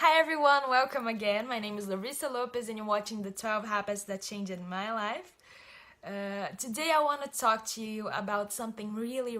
Hi everyone, welcome again. My name is Larissa Lopes and you're watching the 12 Habits That Changed My Life. Today I want to talk to you about something really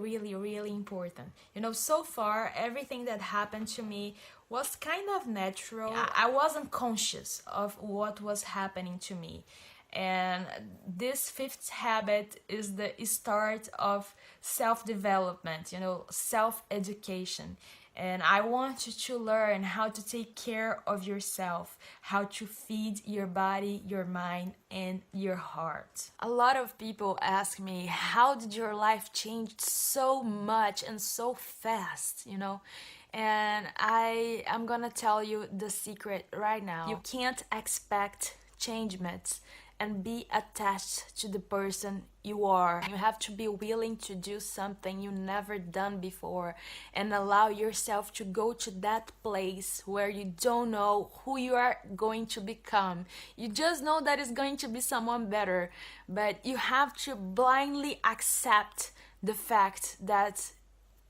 important. So far everything that happened to me was kind of natural. I wasn't conscious of what was happening to me. And this fifth habit is the start of self-development, self-education. And I want you to learn how to take care of yourself, how to feed your body, your mind, and your heart. A lot of people ask me, how did your life change so much and so fast, And I'm gonna tell you the secret right now. You can't expect changements and be attached to the person you are. You have to be willing to do something you never done before and allow yourself to go to that place where you don't know who you are going to become. You just know that it's going to be someone better, but you have to blindly accept the fact that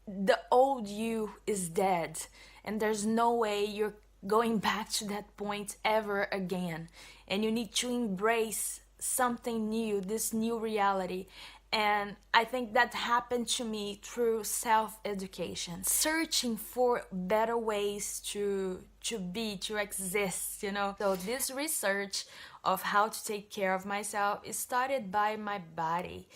the old you is dead and there's no way you're going back to that point ever again, and you need to embrace something new, this new reality. And I think that happened to me through self-education, searching for better ways to exist. So this research of how to take care of myself is started by my body.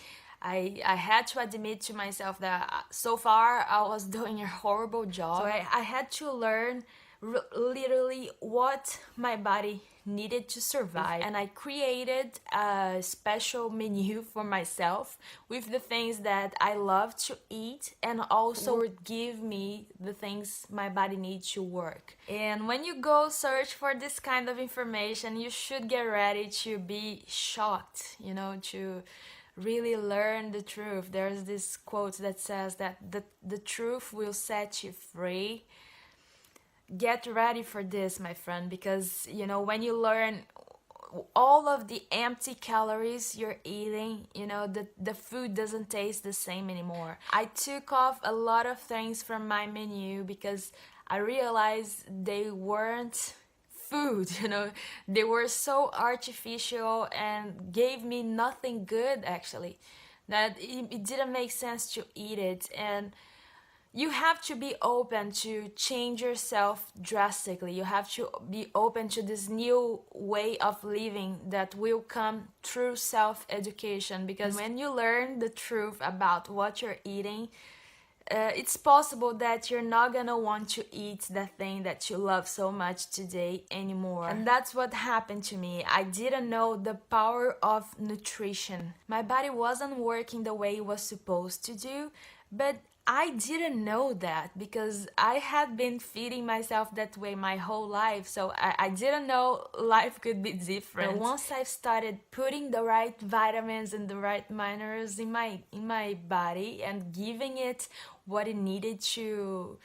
I had to admit to myself that so far I was doing a horrible job. So I had to learn literally what my body needed to survive, and I created a special menu for myself with the things that I love to eat and also would give me the things my body needs to work. And when you go search for this kind of information, you should get ready to be shocked, to really learn the truth. There's this quote that says that the truth will set you free. Get ready for this, my friend, because when you learn all of the empty calories you're eating, the food doesn't taste the same anymore. I took off a lot of things from my menu because I realized they weren't food, they were so artificial and gave me nothing good, actually, that it didn't make sense to eat it. And you have to be open to change yourself drastically. You have to be open to this new way of living that will come through self-education, because when you learn the truth about what you're eating, it's possible that you're not gonna want to eat the thing that you love so much today anymore. And that's what happened to me. I didn't know the power of nutrition. My body wasn't working the way it was supposed to do, but I didn't know that because I had been feeding myself that way my whole life, so I didn't know life could be different. And once I started putting the right vitamins and the right minerals in my body and giving it what it needed to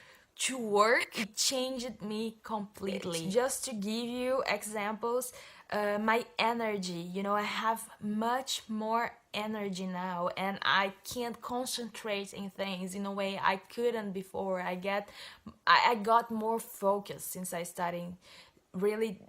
work, it changed me completely. Just to give you examples, my energy, I have much more energy now, and I can't concentrate in things in a way I couldn't before. I got more focused since I started really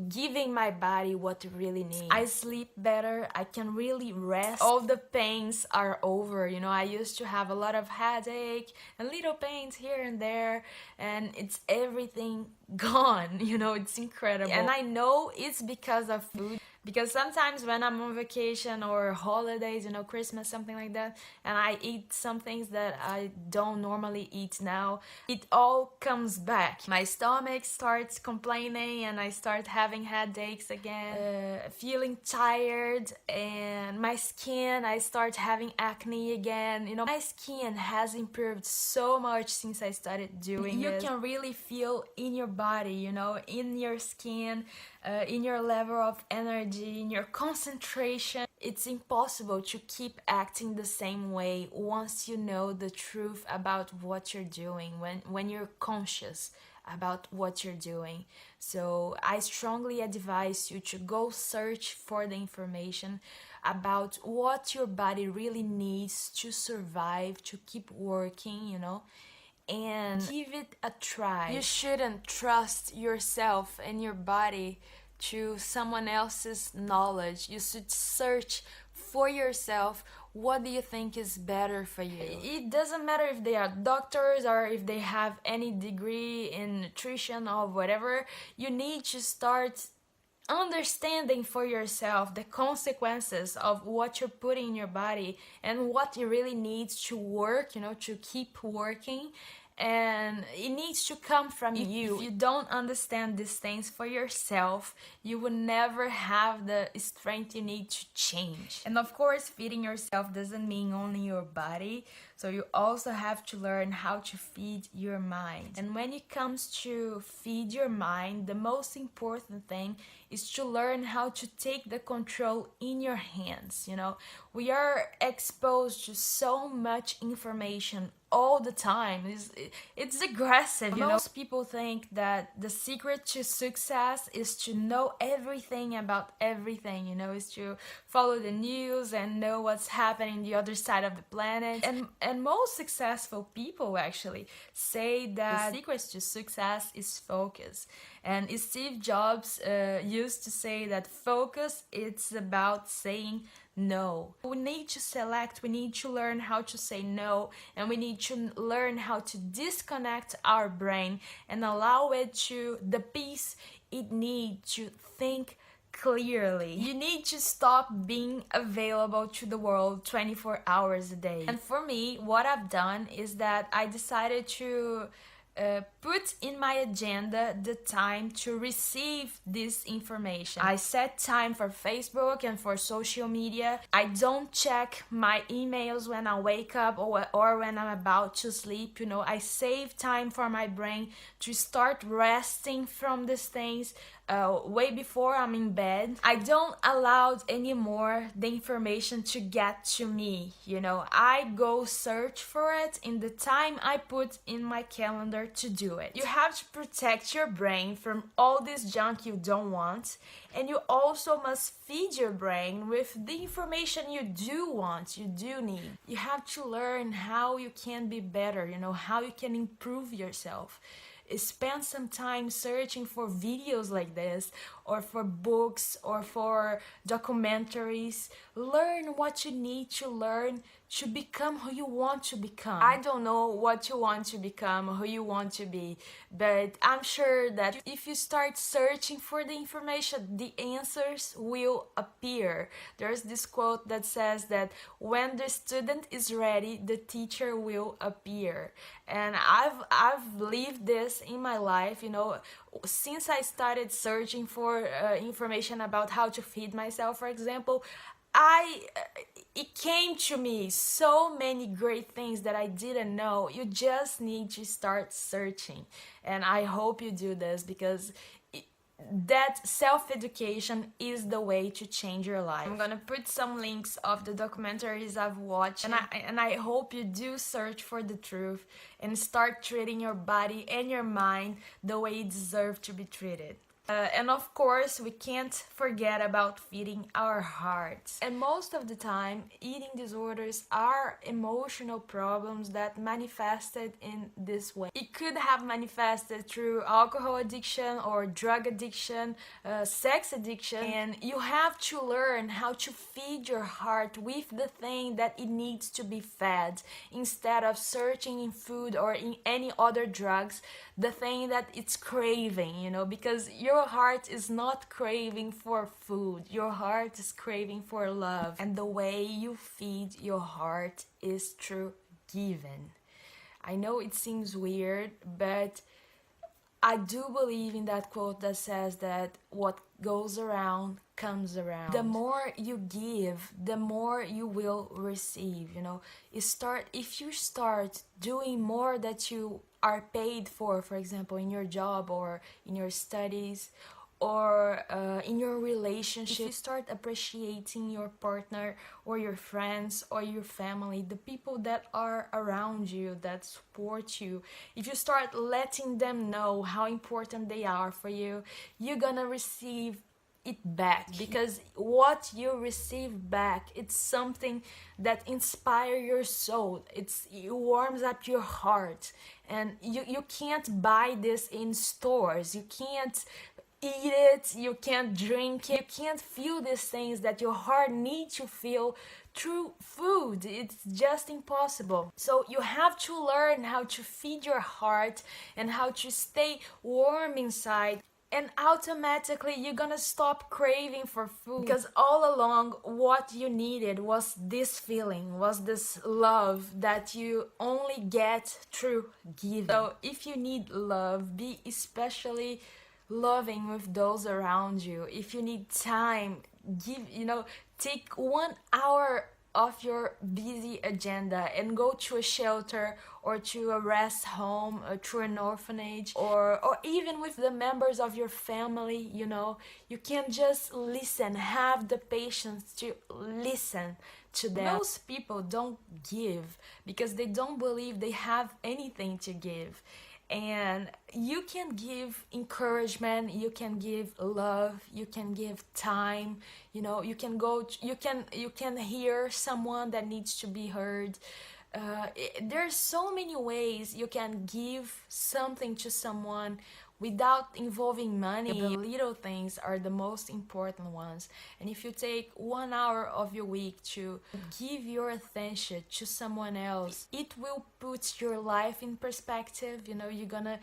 giving my body what it really needs. I sleep better, I can really rest. All the pains are over. I used to have a lot of headache and little pains here and there, and it's everything gone. It's incredible. And I know it's because of food, because sometimes when I'm on vacation or holidays, Christmas, something like that, and I eat some things that I don't normally eat now, it all comes back. My stomach starts complaining and I start having headaches again, feeling tired, and my skin, I start having acne again. My skin has improved so much since I started doing this. You can really feel in your body, in your skin, in your level of energy, in your concentration. It's impossible to keep acting the same way once you know the truth about what you're doing, when you're conscious about what you're doing. So I strongly advise you to go search for the information about what your body really needs to survive, to keep working, and give it a try. You shouldn't trust yourself and your body to someone else's knowledge. You should search for yourself. What do you think is better for you? It doesn't matter if they are doctors or if they have any degree in nutrition or whatever. You need to start understanding for yourself the consequences of what you're putting in your body and what it really needs to work, to keep working. And it needs to come from you. If you don't understand these things for yourself, you will never have the strength you need to change. And of course, feeding yourself doesn't mean only your body. So you also have to learn how to feed your mind. And when it comes to feed your mind, the most important thing is to learn how to take the control in your hands. We are exposed to so much information all the time. It's aggressive. Most people think that the secret to success is to know everything about everything, is to follow the news and know what's happening the other side of the planet. And most successful people actually say that the secret to success is focus. And Steve Jobs used to say that focus, it's about saying no. We need to select, we need to learn how to say no, and we need to learn how to disconnect our brain and allow it to the peace it needs to think clearly. You need to stop being available to the world 24 hours a day. And for me, what I've done is that I decided to put in my agenda the time to receive this information. I set time for Facebook and for social media. I don't check my emails when I wake up or when I'm about to sleep. I save time for my brain to start resting from these things way before I'm in bed. I don't allow anymore the information to get to me. I go search for it in the time I put in my calendar to do it. You have to protect your brain from all this junk you don't want, and you also must feed your brain with the information you do want, you do need. You have to learn how you can be better, how you can improve yourself. Spend some time searching for videos like this, or for books, or for documentaries. Learn what you need to learn to become who you want to become. I don't know what you want to become, who you want to be, but I'm sure that if you start searching for the information, the answers will appear. There's this quote that says that when the student is ready, the teacher will appear. And I've lived this in my life, since I started searching for information about how to feed myself, for example. It came to me so many great things that I didn't know. You just need to start searching, and I hope you do this, because that self-education is the way to change your life. I'm gonna put some links of the documentaries I've watched, and I hope you do search for the truth and start treating your body and your mind the way you deserve to be treated. And of course, we can't forget about feeding our hearts. And most of the time, eating disorders are emotional problems that manifested in this way. It could have manifested through alcohol addiction or drug addiction, sex addiction. And you have to learn how to feed your heart with the thing that it needs to be fed, instead of searching in food or in any other drugs, the thing that it's craving, because your heart is not craving for food. Your heart is craving for love. And the way you feed your heart is through giving. I know it seems weird, but I do believe in that quote that says that what goes around comes around. The more you give, the more you will receive. If you start doing more that you are paid for example, in your job or in your studies, or in your relationship, if you start appreciating your partner or your friends or your family, the people that are around you, that support you, if you start letting them know how important they are for you, you're gonna receive it back, because what you receive back, it's something that inspires your soul. It warms up your heart, and you can't buy this in stores. You can't eat it, you can't drink it, you can't feel these things that your heart needs to feel through food. It's just impossible. So you have to learn how to feed your heart and how to stay warm inside, and automatically you're gonna stop craving for food, because all along what you needed was this feeling, was this love that you only get through giving. So if you need love, be especially loving with those around you. If you need time, take 1 hour of your busy agenda and go to a shelter or to a rest home or to an orphanage, or even with the members of your family. You can just listen, have the patience to listen to them. Most people don't give because they don't believe they have anything to give. And you can give encouragement, you can give love, you can give time. You can hear someone that needs to be heard. There's so many ways you can give something to someone without involving money. The little things are the most important ones. And if you take 1 hour of your week to give your attention to someone else, it will put your life in perspective. You're gonna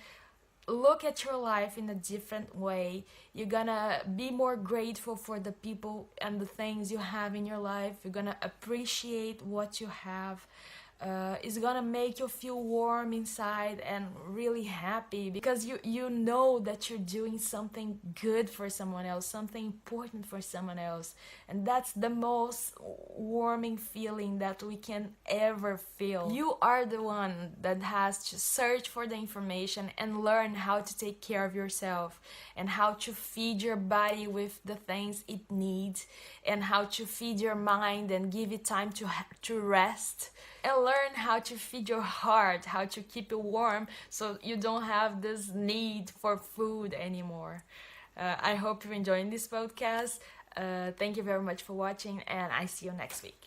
look at your life in a different way. You're gonna be more grateful for the people and the things you have in your life. You're gonna appreciate what you have. It's gonna make you feel warm inside and really happy, because you know that you're doing something good for someone else, something important for someone else. And that's the most warming feeling that we can ever feel. You are the one that has to search for the information and learn how to take care of yourself, and how to feed your body with the things it needs, and how to feed your mind and give it time to rest, and learn how to feed your heart, how to keep it warm so you don't have this need for food anymore. I hope you're enjoying this podcast. Thank you very much for watching, and I see you next week.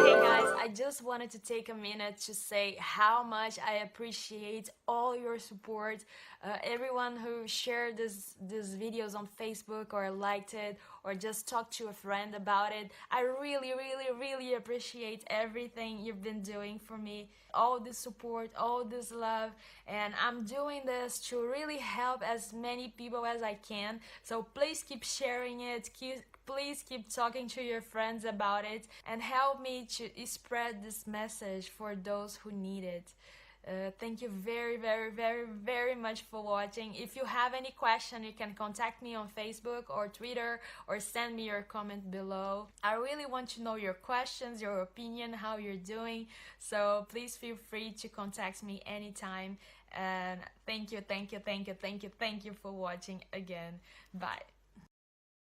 Hey guys, I just wanted to take a minute to say how much I appreciate all your support. Everyone who shared these videos on Facebook, or liked it, or just talked to a friend about it. I really, really, really appreciate everything you've been doing for me. All this support, all this love, and I'm doing this to really help as many people as I can. So please keep sharing it. Please keep talking to your friends about it, and help me to spread this message for those who need it. Thank you very, very, very, very much for watching. If you have any question, you can contact me on Facebook or Twitter, or send me your comment below. I really want to know your questions, your opinion, how you're doing. So please feel free to contact me anytime. And thank you, thank you, thank you, thank you, thank you for watching again. Bye.